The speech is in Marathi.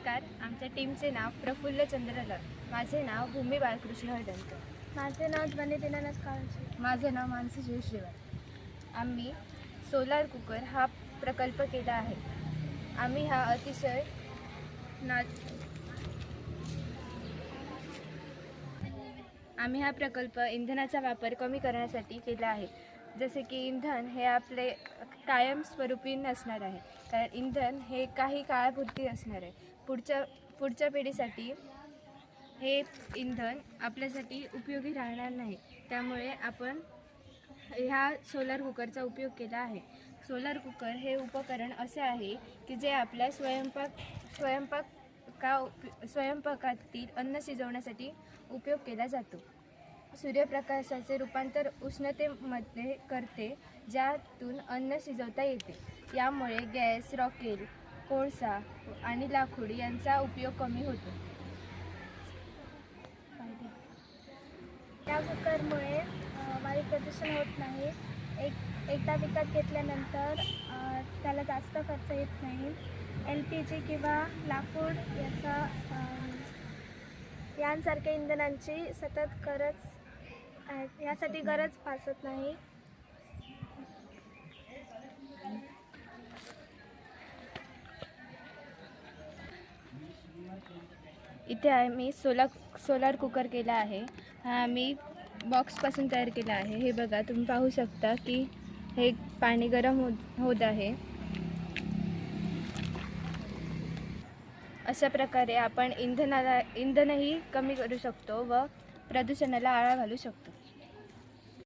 नमस्कार. आमच्या टीमचे नाव प्रफुल्ल चंद्रलाल. माझे नाव भूमी बाळकृष्ण हळदणकर. माझे नाव ध्वनी दिनानाथ काळजी. माझे नाव मानसी जयेश श्रीवार. आम्ही सोलार कुकर हा प्रकल्प केला आहे. आम्ही हा अतिशय आम्ही हा प्रकल्प इंधनाचा वापर कमी करण्यासाठी केला आहे. जसे की इंधन हे आपले कायमस्वरूपी नसणार आहे, कारण इंधन हे काही काळापुरती असणार आहे. पुढच्या पिढीसाठी हे इंधन आपल्यासाठी उपयोगी राहणार नाही. त्यामुळे आपण ह्या सोलार कुकरचा उपयोग केला आहे. सोलार कुकर हे उपकरण असे आहे की जे आपल्या स्वयंपाकातील अन्न शिजवण्यासाठी उपयोग केला जातो. सूर्यप्रकाशाचे रूपांतर उष्णतेमध्ये करते, ज्यातून अन्न शिजवता येते. यामुळे गॅस, रॉकेल, कोळसा आणि लाकूड यांचा उपयोग कमी होतो. या कुकरमुळे वायू प्रदूषण होत नाही. एकदा विकत घेतल्यानंतर त्याला जास्त खर्च येत नाही. LPG किंवा लाकूड यांसारख्या इंधनांची सतत यासाठी गरज भासत नाही. इथे आम्ही सोलार कुकर केला आहे. हा आम्ही बॉक्सपासून तयार केला आहे. हे बघा, तुम्ही पाहू शकता की हे पाणी गरम होत आहे. अशा प्रकारे आपण इंधनही कमी करू शकतो व प्रदूषणाला आळा घालू शकतो.